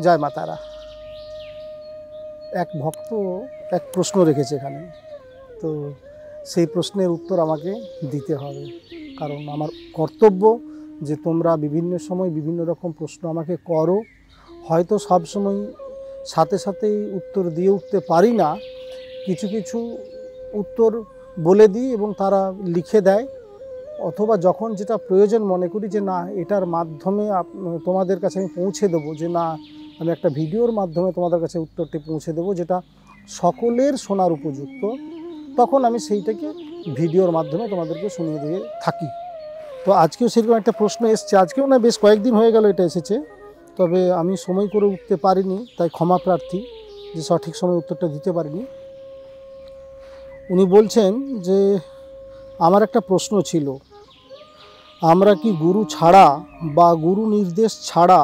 জয় মা তারা। এক ভক্ত এক প্রশ্ন রেখেছে এখানে, তো সেই প্রশ্নের উত্তর আমাকে দিতে হবে, কারণ আমার কর্তব্য যে তোমরা বিভিন্ন সময় বিভিন্ন রকম প্রশ্ন আমাকে করো। হয়তো সব সময় সাথে সাথেই উত্তর দিয়ে উঠতে পারি না, কিছু কিছু উত্তর বলে দিই এবং তারা লিখে দেয়, অথবা যখন যেটা প্রয়োজন মনে করি যে না এটার মাধ্যমে তোমাদের কাছে আমি পৌঁছে দেবো, যে না আমি একটা ভিডিওর মাধ্যমে তোমাদের কাছে উত্তরটি পৌঁছে দেবো যেটা সকলের শোনার উপযুক্ত, তখন আমি সেইটাকে ভিডিওর মাধ্যমে তোমাদেরকে শুনিয়ে দিয়ে থাকি। তো আজকেও সেরকম একটা প্রশ্ন এসছে, আজকেও না বেশ কয়েকদিন হয়ে গেল এটা এসেছে, তবে আমি সময় করে উঠতে পারিনি, তাই ক্ষমা প্রার্থী যে সঠিক সময় উত্তরটা দিতে পারিনি। উনি বলছেন যে আমার একটা প্রশ্ন ছিল, আমরা কি গুরু ছাড়া বা গুরু নির্দেশ ছাড়া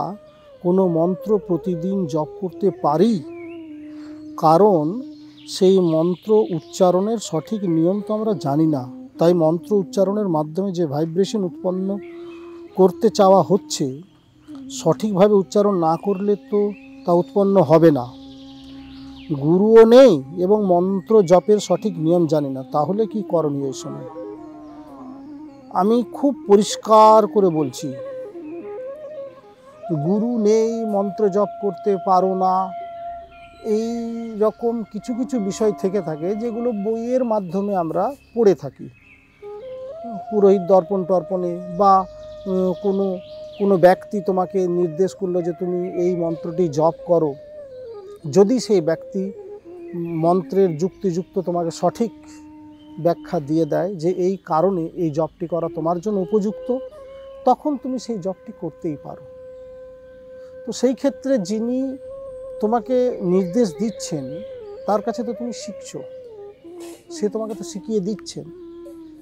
কোনো মন্ত্র প্রতিদিন জপ করতে পারি? কারণ সেই মন্ত্র উচ্চারণের সঠিক নিয়ম তো আমরা জানি না, তাই মন্ত্র উচ্চারণের মাধ্যমে যে ভাইব্রেশন উৎপন্ন করতে চাওয়া হচ্ছে সঠিকভাবে উচ্চারণ না করলে তো তা উৎপন্ন হবে না। গুরুও নেই এবং মন্ত্র জপের সঠিক নিয়ম জানি না, তাহলে কি করণীয় এই সময়? আমি খুব পরিষ্কার করে বলছি, গুরু নেই, মন্ত্র জপ করতে পারো না, এই রকম কিছু কিছু বিষয় থেকে থাকে যেগুলো বইয়ের মাধ্যমে আমরা পড়ে থাকি, পুরোহিত দর্পণ টর্পণে, বা কোনো কোনো ব্যক্তি তোমাকে নির্দেশ করলো যে তুমি এই মন্ত্রটি জপ করো, যদি সেই ব্যক্তি মন্ত্রের যুক্তিযুক্ত তোমাকে সঠিক ব্যাখ্যা দিয়ে দেয় যে এই কারণে এই জপটি করা তোমার জন্য উপযুক্ত, তখন তুমি সেই জপটি করতেই পারো। তো সেই ক্ষেত্রে যিনি তোমাকে নির্দেশ দিচ্ছেন তার কাছে তো তুমি শিখছো, সে তোমাকে তো শিখিয়ে দিচ্ছেন,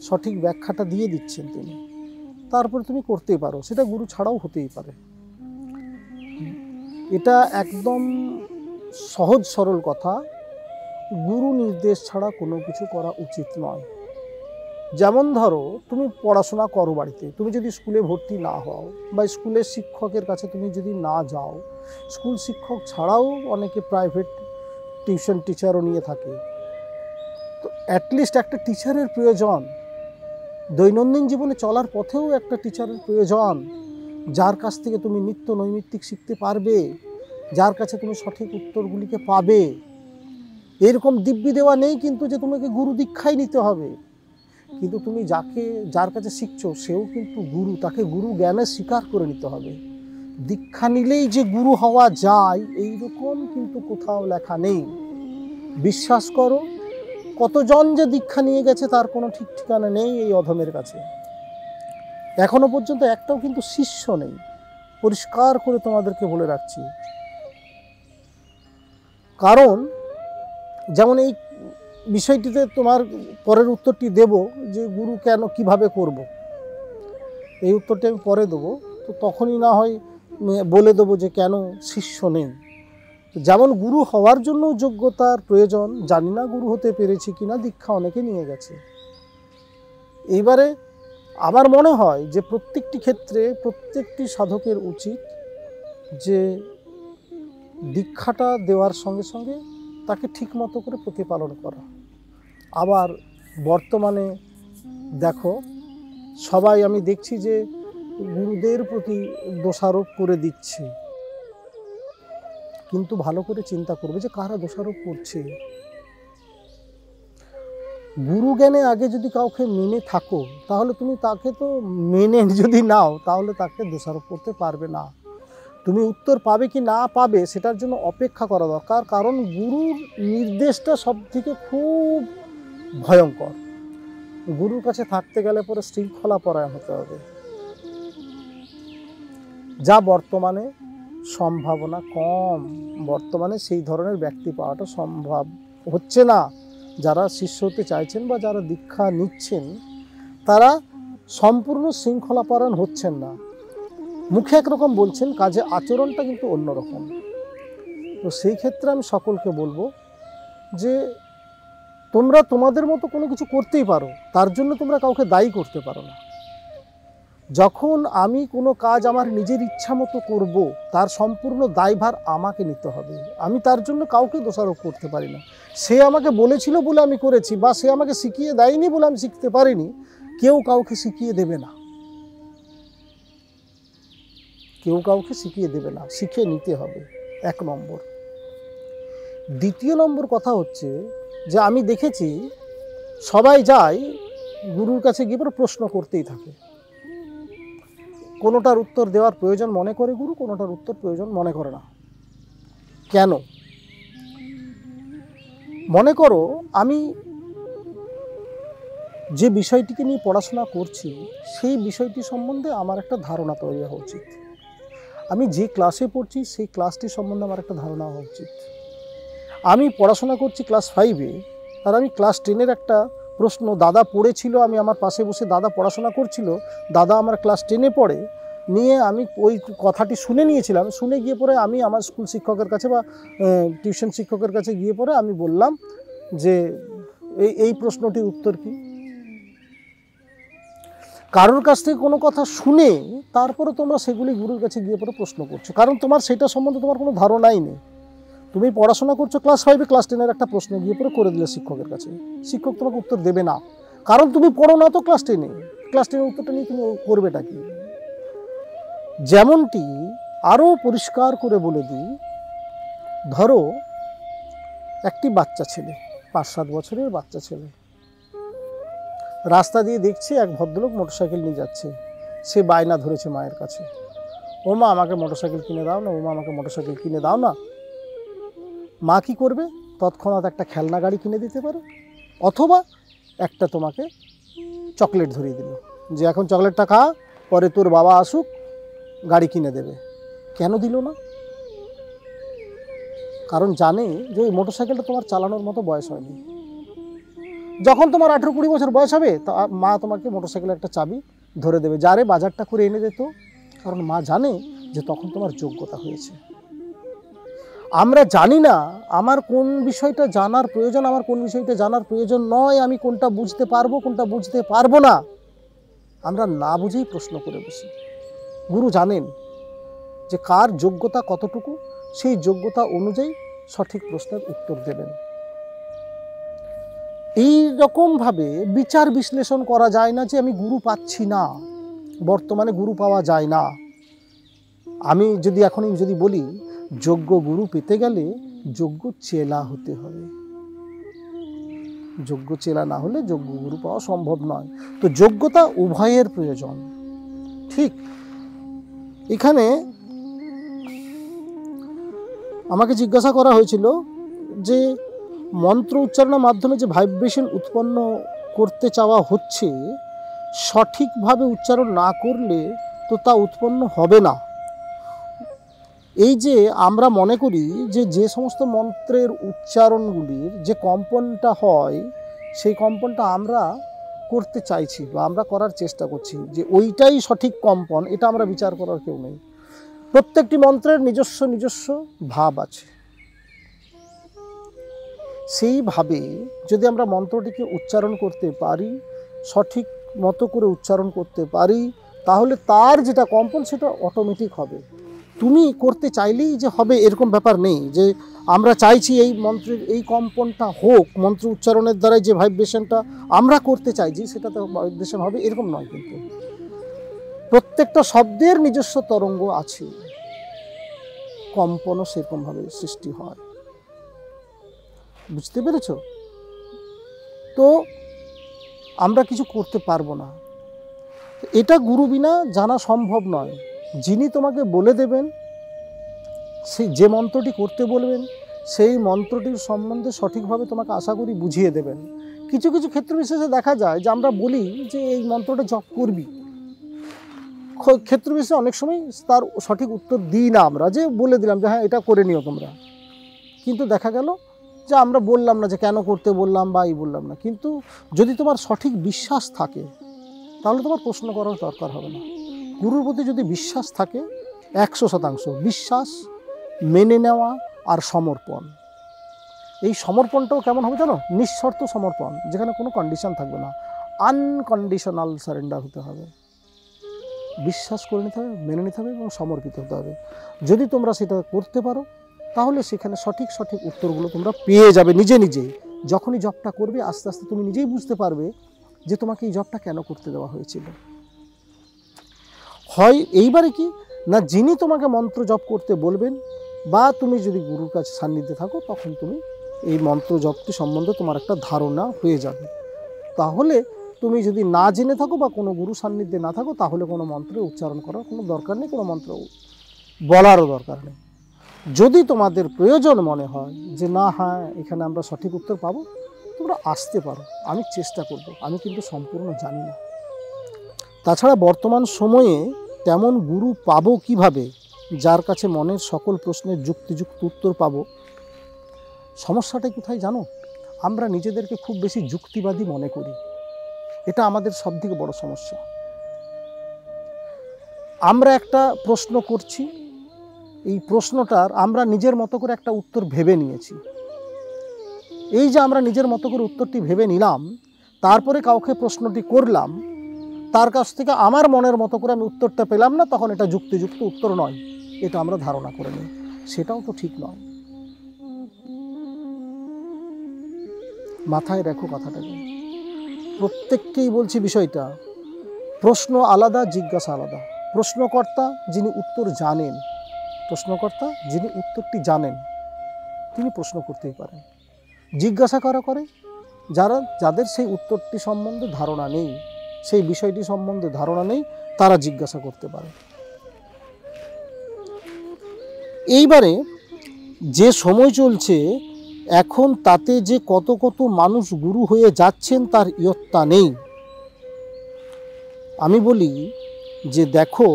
সঠিক ব্যাখ্যাটা দিয়ে দিচ্ছেন তিনি, তারপরে তুমি করতেই পারো, সেটা গুরু ছাড়াও হতেই পারে। এটা একদম সহজ সরল কথা, গুরু নির্দেশ ছাড়া কোনো কিছু করা উচিত নয়। যেমন ধরো তুমি পড়াশোনা করো বাড়িতে, তুমি যদি স্কুলে ভর্তি না হও বা স্কুলের শিক্ষকের কাছে তুমি যদি না যাও, স্কুল শিক্ষক ছাড়াও অনেকে প্রাইভেট টিউশন টিচারও নিয়ে থাকে, তো অ্যাটলিস্ট একটা টিচারের প্রয়োজন, দৈনন্দিন জীবনে চলার পথেও একটা টিচারের প্রয়োজন, যার কাছ থেকে তুমি নিত্য নৈমিত্তিক শিখতে পারবে, যার কাছে তুমি সঠিক উত্তরগুলিকে পাবে। এরকম দিব্যি দেওয়া নেই কিন্তু যে তোমাকে গুরু দীক্ষাই নিতে হবে, কিন্তু তুমি যার কাছে শিখছো সেও কিন্তু গুরু, তাকে গুরু জ্ঞানে স্বীকার করে নিতে হবে। দীক্ষা নিলেই যে গুরু হওয়া যায় এইরকম কিন্তু কোথাও লেখা নেই। বিশ্বাস করো, কতজন যে দীক্ষা নিয়ে গেছে তার কোনো ঠিক ঠিকানা নেই এই অধমের কাছে, এখনো পর্যন্ত একটাও কিন্তু শিষ্য নেই, পরিষ্কার করে তোমাদেরকে বলে রাখছি। কারণ যেমন এই বিষয়টিতে তোমার পরের উত্তরটি দেব যে গুরু কেন কিভাবে করব, এই উত্তরটি আমি পরে দেবো, তো তখনই না হয় বলে দেবো যে কেন শিষ্য নেই। যেমন গুরু হওয়ার জন্য যোগ্যতার প্রয়োজন, জানি না গুরু হতে পেরেছি কিনা, দীক্ষা অনেকে নিয়ে গেছে। এইবারে আমার মনে হয় যে প্রত্যেকটি ক্ষেত্রে প্রত্যেকটি সাধকের উচিত যে দীক্ষাটা দেওয়ার সঙ্গে সঙ্গে তাকে ঠিক মতো করে প্রতিপালন করা। আবার বর্তমানে দেখো সবাই আমি দেখছি যে গুরুদের প্রতি দোষারোপ করে দিচ্ছে, কিন্তু ভালো করে চিন্তা করবে যে কারা দোষারোপ করছে। গুরু জ্ঞানে আগে যদি কাউকে মেনে থাকো তাহলে তুমি তাকে তো মেনে যদি নাও তাহলে তাকে দোষারোপ করতে পারবে না। তুমি উত্তর পাবে কি না পাবে সেটার জন্য অপেক্ষা করা দরকার, কারণ গুরুর নির্দেশটা সব থেকে খুব ভয়ঙ্কর। গুরুর কাছে থাকতে গেলে পরে শৃঙ্খলা পরায়ণ হতে হবে, যা বর্তমানে সম্ভাবনা কম, বর্তমানে সেই ধরনের ব্যক্তি পাওয়াটা সম্ভব হচ্ছে না। যারা শিষ্য হতে চাইছেন বা যারা দীক্ষা নিচ্ছেন তারা সম্পূর্ণ শৃঙ্খলা পরায়ণ হচ্ছেন না, মুখে একরকম বলছেন, কাজে আচরণটা কিন্তু অন্যরকম। তো সেই ক্ষেত্রে আমি সকলকে বলবো যে তোমরা তোমাদের মতো কোনো কিছু করতেই পারো, তার জন্য তোমরা কাউকে দায়ী করতে পারো না। যখন আমি কোনো কাজ আমার নিজের ইচ্ছা মতো করব, তার সম্পূর্ণ দায়ভার আমাকে নিতে হবে। আমি তার জন্য কাউকে দোষারোপ করতে পারি না। সে আমাকে বলেছিল বলে আমি করেছি, বা সে আমাকে শিখিয়ে দেয়নি বলে আমি শিখতে পারিনি। কেউ কাউকে শিখিয়ে দেবে না, কেউ কাউকে শিখিয়ে দেবে না, শিখে নিতে হবে, 1 নম্বর। দ্বিতীয় নম্বর কথা হচ্ছে যে আমি দেখেছি সবাই যায় গুরুর কাছে গিয়ে পরে প্রশ্ন করতেই থাকে। কোনোটার উত্তর দেওয়ার প্রয়োজন মনে করে গুরু, কোনোটার উত্তর প্রয়োজন মনে করে না। কেন? মনে করো আমি যে বিষয়টিকে নিয়ে পড়াশোনা করছি সেই বিষয়টি সম্বন্ধে আমার একটা ধারণা তৈরি হওয়া উচিত। আমি যে ক্লাসে পড়ছি সেই ক্লাসটি সম্বন্ধে আমার একটা ধারণা হওয়া উচিত। আমি পড়াশোনা করছি ক্লাস 5-এ, আর আমি ক্লাস 10-এর একটা প্রশ্ন দাদা পড়েছিল, আমি আমার পাশে বসে দাদা পড়াশোনা করছিল, দাদা আমার ক্লাস 10-এ পড়ে, নিয়ে আমি ওই কথাটি শুনে নিয়েছিলাম। শুনে গিয়ে পরে আমি আমার স্কুল শিক্ষকের কাছে বা টিউশন শিক্ষকের কাছে গিয়ে পরে আমি বললাম যে এই প্রশ্নটির উত্তর কী। কারোর কাছ থেকে কোনো কথা শুনে তারপরে তোমরা সেগুলি গুরুর কাছে গিয়ে পরে প্রশ্ন করছো, কারণ তোমার সেটা সম্বন্ধে তোমার কোনো ধারণাই নেই। তুমি পড়াশোনা করছো ক্লাস 5-এ, ক্লাস 10-এর একটা প্রশ্ন গিয়ে পরে করে দিলে শিক্ষকের কাছে, শিক্ষক তোমাকে উত্তর দেবে না, কারণ তুমি পড়ো না তো ক্লাস 10-এ। ক্লাস 10-এর উত্তরটা নিয়ে তুমি করবেটা কি? যেমনটি আরও পরিষ্কার করে বলে দিই, ধরো একটি বাচ্চা ছেলে, 5-7 বছরের বাচ্চা ছেলে, রাস্তা দিয়ে দেখছে এক ভদ্রলোক মোটরসাইকেল নিয়ে যাচ্ছে। সে বায়না ধরেছে মায়ের কাছে, ও মা আমাকে মোটরসাইকেল কিনে দাও না, ও মা আমাকে মোটরসাইকেল কিনে দাও না। মা কী করবে? তৎক্ষণাৎ একটা খেলনা গাড়ি কিনে দিতে পারে, অথবা একটা তোমাকে চকলেট ধরিয়ে দিল যে এখন চকলেটটা খা, পরে তোর বাবা আসুক গাড়ি কিনে দেবে। কেন দিল না? কারণ জানে যে ওই মোটরসাইকেলটা তোমার চালানোর মতো বয়স হয়নি। যখন তোমার 18-20 বছর বয়স হবে, তা মা তোমাকে মোটরসাইকেলের একটা চাবি ধরে দেবে, যারে বাজারটা করে এনে দিত, কারণ মা জানে যে তখন তোমার যোগ্যতা হয়েছে। আমরা জানি না আমার কোন বিষয়টা জানার প্রয়োজন, আমার কোন বিষয়টা জানার প্রয়োজন নয়, আমি কোনটা বুঝতে পারবো কোনটা বুঝতে পারবো না, আমরা না বুঝেই প্রশ্ন করে বসি। গুরু জানেন যে কার যোগ্যতা কতটুকু, সেই যোগ্যতা অনুযায়ী সঠিক প্রশ্নের উত্তর দেবেন। এই রকমভাবে বিচার বিশ্লেষণ করা যায় না যে আমি গুরু পাচ্ছি না, বর্তমানে গুরু পাওয়া যায় না। আমি যদি এখনই যদি বলি যোগ্য গুরু পেতে গেলে যোগ্য চেলা হতে হবে, যোগ্য চেলা না হলে যোগ্য গুরু পাওয়া সম্ভব নয়। তো যোগ্যতা উভয়ের প্রয়োজন। ঠিক এখানে আমাকে জিজ্ঞাসা করা হয়েছিল যে মন্ত্র উচ্চারণের মাধ্যমে যে ভাইব্রেশন উৎপন্ন করতে চাওয়া হচ্ছে, সঠিকভাবে উচ্চারণ না করলে তো তা উৎপন্ন হবে না। এই যে আমরা মনে করি যে যে সমস্ত মন্ত্রের উচ্চারণগুলির যে কম্পনটা হয়, সেই কম্পনটা আমরা করতে চাইছি বা আমরা করার চেষ্টা করছি, যে ওইটাই সঠিক কম্পন, এটা আমরা বিচার করার কেউ নেই। প্রত্যেকটি মন্ত্রের নিজস্ব নিজস্ব ভাব আছে। সেইভাবে যদি আমরা মন্ত্রটিকে উচ্চারণ করতে পারি, সঠিক মতো করে উচ্চারণ করতে পারি, তাহলে তার যেটা কম্পন সেটা অটোমেটিক হবে। তুমি করতে চাইলেই যে হবে এরকম ব্যাপার নেই, যে আমরা চাইছি এই মন্ত্রের এই কম্পনটা হোক, মন্ত্র উচ্চারণের দ্বারাই যে ভাইব্রেশনটা আমরা করতে চাইছি সেটাতে ভাইব্রেশন হবে এরকম নয়। কিন্তু প্রত্যেকটা শব্দের নিজস্ব তরঙ্গ আছে, কম্পনও সেরকমভাবে সৃষ্টি হয়। বুঝতে পেরেছ? তো আমরা কিছু করতে পারবো না, এটা গুরু বিনা জানা সম্ভব নয়। যিনি তোমাকে বলে দেবেন, সেই যে মন্ত্রটি করতে বলবেন সেই মন্ত্রটির সম্বন্ধে সঠিকভাবে তোমাকে আশা করি বুঝিয়ে দেবেন। কিছু কিছু ক্ষেত্র বিশেষে দেখা যায় যে আমরা বলি যে এই মন্ত্রটা জপ করবি, ক্ষেত্র বিশেষে অনেক সময় তার সঠিক উত্তর দিই না, আমরা যে বলে দিলাম যে হ্যাঁ এটা করে নিও তোমরা, কিন্তু দেখা গেল যে আমরা বললাম না যে কেন করতে বললাম বা এই বললাম না। কিন্তু যদি তোমার সঠিক বিশ্বাস থাকে তাহলে তোমার প্রশ্ন করার দরকার হবে না। গুরুর প্রতি যদি বিশ্বাস থাকে 100% বিশ্বাস, মেনে নেওয়া আর সমর্পণ। এই সমর্পণটাও কেমন হবে জানো? নিঃশর্ত সমর্পণ, যেখানে কোনো কন্ডিশন থাকবে না, আনকন্ডিশনাল সারেন্ডার হতে হবে। বিশ্বাস করে নিতে হবে, মেনে নিতে হবে এবং সমর্পিত হতে হবে। যদি তোমরা সেটা করতে পারো তাহলে সেখানে সঠিক উত্তরগুলো তোমরা পেয়ে যাবে নিজে নিজেই। যখনই জবটা করবে আস্তে আস্তে তুমি নিজেই বুঝতে পারবে যে তোমাকে এই জবটা কেন করতে দেওয়া হয়েছিল। হয় এইবারে কি না, যিনি তোমাকে মন্ত্র জপ করতে বলবেন বা তুমি যদি গুরুর কাছে সান্নিধ্যে থাকো তখন তুমি এই মন্ত্র জপটি সম্বন্ধে তোমার একটা ধারণা হয়ে যাবে। তাহলে তুমি যদি না জেনে থাকো বা কোনো গুরু সান্নিধ্যে না থাকো তাহলে কোনো মন্ত্রের উচ্চারণ করার কোনো দরকার নেই, কোনো মন্ত্র বলারও দরকার নেই। যদি তোমাদের প্রয়োজন মনে হয় যে না হ্যাঁ এখানে আমরা সঠিক উত্তর পাবো, তোমরা আসতে পারো, আমি চেষ্টা করব, আমি কিন্তু সম্পূর্ণ জানি না। তাছাড়া বর্তমান সময়ে তেমন গুরু পাবো কিভাবে যার কাছে মনের সকল প্রশ্নের যুক্তিযুক্ত উত্তর পাবো? সমস্যাটা কোথায় জানো? আমরা নিজেদেরকে খুব বেশি যুক্তিবাদী মনে করি, এটা আমাদের সবথেকে বড় সমস্যা। আমরা একটা প্রশ্ন করছি, এই প্রশ্নটার আমরা নিজের মতো করে একটা উত্তর ভেবে নিয়েছি। এই যে আমরা নিজের মতো করে উত্তরটি ভেবে নিলাম, তারপরে কাউকে প্রশ্নটি করলাম, তার কাছ থেকে আমার মনের মতো করে আমি উত্তরটা পেলাম না, তখন এটা যুক্তিযুক্ত উত্তর নয়, এটা আমরা ধারণা করে নিই। সেটাও তো ঠিক নয়। মাথায় রাখো কথাটাকে, প্রত্যেককেই বলছি বিষয়টা। প্রশ্ন আলাদা, জিজ্ঞাসা আলাদা। প্রশ্নকর্তা যিনি উত্তর জানেন, প্রশ্নকর্তা যিনি উত্তরটি জানেন তিনি প্রশ্ন করতেই পারেন। জিজ্ঞাসা করা করে যাদের সেই উত্তরটি সম্বন্ধে ধারণা নেই, সেই বিষয়টি সম্বন্ধে ধারণা নেই, তারা জিজ্ঞাসা করতে পারে। এইবারে যে সময় চলছে এখন, তাতে যে কত মানুষ গুরু হয়ে যাচ্ছেন তার ইয়ত্তা নেই। আমি বলি যে দেখো,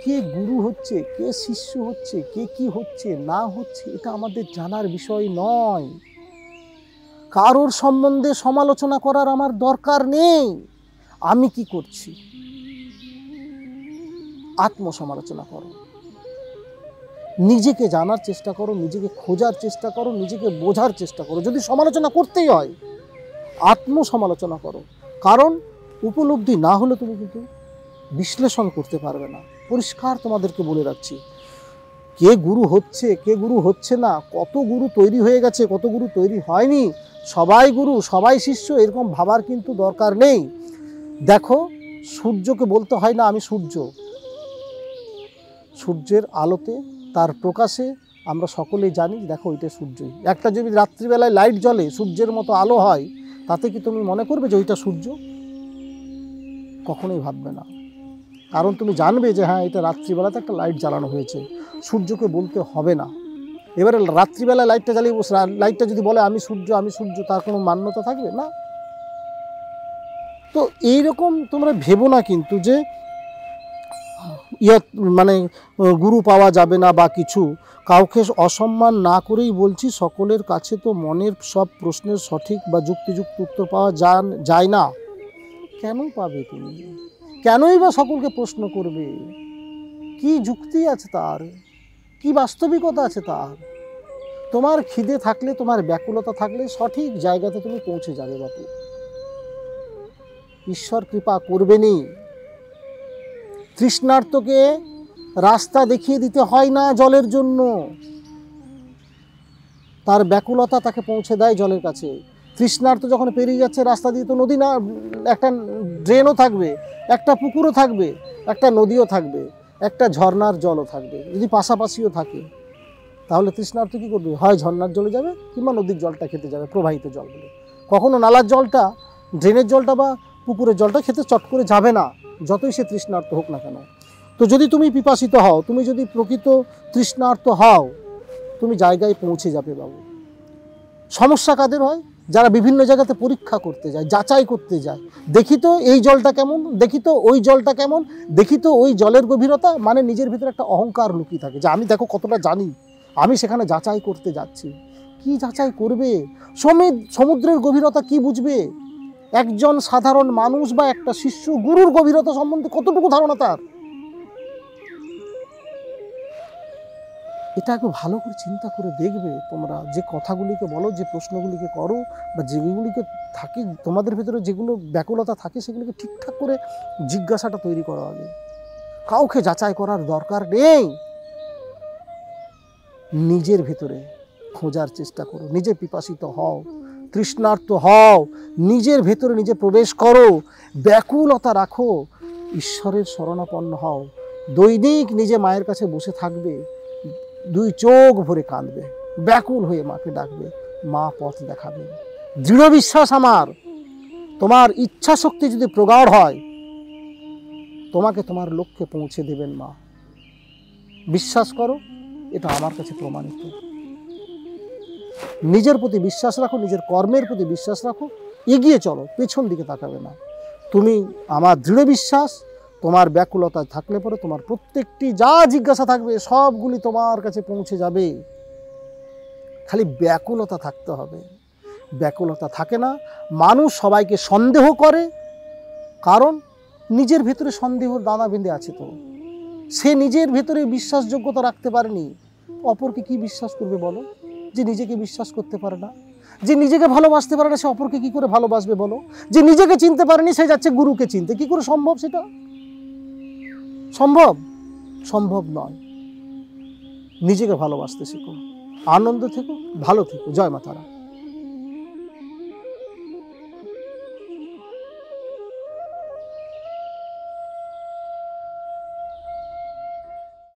কে গুরু হচ্ছে, কে শিষ্য হচ্ছে, কে কি হচ্ছে না হচ্ছে, এটা আমাদের জানার বিষয় নয়। কারোর সম্বন্ধে সমালোচনা করার আমার দরকার নেই। আমি কি করছি? আত্মসমালোচনা করো, নিজেকে জানার চেষ্টা করো, নিজেকে খোঁজার চেষ্টা করো, নিজেকে বোঝার চেষ্টা করো। যদি সমালোচনা করতেই হয় আত্মসমালোচনা করো, কারণ উপলব্ধি না হলে তুমি কিন্তু বিশ্লেষণ করতে পারবে না। পরিষ্কার তোমাদেরকে বলে রাখছি, কে গুরু হচ্ছে কে গুরু হচ্ছে না, কত গুরু তৈরি হয়ে গেছে, কত গুরু তৈরি হয়নি, সবাই গুরু সবাই শিষ্য, এরকম ভাবার কিন্তু দরকার নেই। দেখো, সূর্যকে বলতে হয় না আমি সূর্য, সূর্যের আলোতে তার প্রকাশে আমরা সকলেই জানি দেখো ওইটা সূর্যই। একটা যদি রাত্রিবেলায় লাইট জ্বলে সূর্যের মতো আলো হয়, তাতে কি তুমি মনে করবে যে ওইটা সূর্য? কখনোই ভাববে না, কারণ তুমি জানবে যে হ্যাঁ এটা রাত্রিবেলাতে একটা লাইট জ্বালানো হয়েছে, সূর্যকে বলতে হবে না। এবারে রাত্রিবেলায় লাইটটা জ্বালিয়ে লাইটটা যদি বলে আমি সূর্য, তার কোনো মান্যতা থাকবে না। তো এইরকম তোমরা ভেবো না কিন্তু যে মানে গুরু পাওয়া যাবে না বা কিছু। কাউকে অসম্মান না করেই বলছি, সকলের কাছে তো মনের সব প্রশ্নের সঠিক বা যুক্তিযুক্ত উত্তর পাওয়া যায় না। কেন পাবে তুমি? কেনই বা সকলকে প্রশ্ন করবে? কি যুক্তি আছে তার? কি বাস্তবিকতা আছে তার? তোমার খিদে থাকলে, তোমার ব্যাকুলতা থাকলে সঠিক জায়গাতে তুমি পৌঁছে যাবে বাপু। ঈশ্বর কৃপা করবেনই। তৃষ্ণার্তকে রাস্তা দেখিয়ে দিতে হয় না জলের জন্য, তার ব্যাকুলতা তাকে পৌঁছে দেয় জলের কাছে। তৃষ্ণার্ত যখন পেরিয়ে যাচ্ছে রাস্তা দিয়ে, তো নদী না, একটা ড্রেনও থাকবে, একটা পুকুরও থাকবে, একটা নদীও থাকবে, একটা ঝর্ণার জলও থাকবে। যদি পাশাপাশিও থাকে তাহলে তৃষ্ণার্ত কী করবে? হয় ঝর্ণার জলে যাবে কিংবা নদীর জলটা খেতে যাবে, প্রবাহিত জল বলে। কখনো নালার জলটা, ড্রেনের জলটা বা পুকুরের জলটা খেতে চট করে যাবে না, যতই সে তৃষ্ণার্ত হোক না কেন। তো যদি তুমি পিপাসিত হও, তুমি যদি প্রকৃত তৃষ্ণার্ত হও, তুমি জায়গায় পৌঁছে যাবে বাবু। সমস্যা কাদের হয়? যারা বিভিন্ন জায়গাতে পরীক্ষা করতে যায়, যাচাই করতে যায়, দেখি তো এই জলটা কেমন, দেখি তো ওই জলটা কেমন, দেখি তো ওই জলের গভীরতা, মানে নিজের ভিতরে একটা অহংকার লুকিয়ে থাকে যে আমি দেখো কতটা জানি, আমি সেখানে যাচাই করতে যাচ্ছি। কি যাচাই করবে? সমুদ্রের গভীরতা কি বুঝবে? একজন সাধারণ মানুষ বা একটা শিষ্য গুরুর গভীরতা সম্বন্ধে কতটুকু ধারণা তার? এটা একটু ভালো করে চিন্তা করে দেখবে। তোমরা যে কথাগুলিকে বলো, যে প্রশ্নগুলিকে করো, বা যেগুলিকে থাকে তোমাদের ভেতরে, যেগুলো ব্যাকুলতা থাকে, সেগুলিকে ঠিকঠাক করে জিজ্ঞাসাটা তৈরি করো আগে। কাউকে যাচাই করার দরকার নেই। নিজের ভেতরে খোঁজার চেষ্টা করো, নিজে পিপাসিত হও, তৃষ্ণার্ত হও, নিজের ভেতরে নিজে প্রবেশ করো, ব্যাকুলতা রাখো, ঈশ্বরের শরণাপন্ন হও। দৈনিক নিজে মায়ের কাছে বসে থাকবে, দুই চোখ ভরে কাঁদবে, ব্যাকুল হয়ে মাকে ডাকবে, মা পথ দেখাবে। দৃঢ় বিশ্বাস আমার, তোমার ইচ্ছা শক্তি যদি প্রগাঢ় হয়, তোমাকে তোমার লক্ষ্যে পৌঁছে দেবেন মা। বিশ্বাস করো, এটা আমার কাছে প্রমাণিত। নিজের প্রতি বিশ্বাস রাখো, নিজের কর্মের প্রতি বিশ্বাস রাখো, এগিয়ে চলো, পেছন দিকে তাকাবে না। তুমি, আমার দৃঢ় বিশ্বাস, তোমার ব্যাকুলতা থাকলে পরে তোমার প্রত্যেকটি যা জিজ্ঞাসা থাকবে সবগুলি তোমার কাছে পৌঁছে যাবে। খালি ব্যাকুলতা থাকতে হবে। ব্যাকুলতা থাকে না, মানুষ সবাইকে সন্দেহ করে, কারণ নিজের ভেতরে সন্দেহর দানা বেঁধে আছে। তো সে নিজের ভেতরে বিশ্বাসযোগ্যতা রাখতে পারেনি, অপরকে কি বিশ্বাস করবে বলো? যে নিজেকে বিশ্বাস করতে পারে না, যে নিজেকে ভালোবাসতে পারে না, সে অপরকে কি করে ভালোবাসবে বলো? যে নিজেকে চিনতে পারেনি, সে যাচ্ছে গুরুকে চিনতে। কি করে সম্ভব? সেটা সম্ভব? সম্ভব নয়। নিজেকে ভালোবাসতে শেখো, আনন্দ থেকো, ভালো থেকো। জয় মা তারা।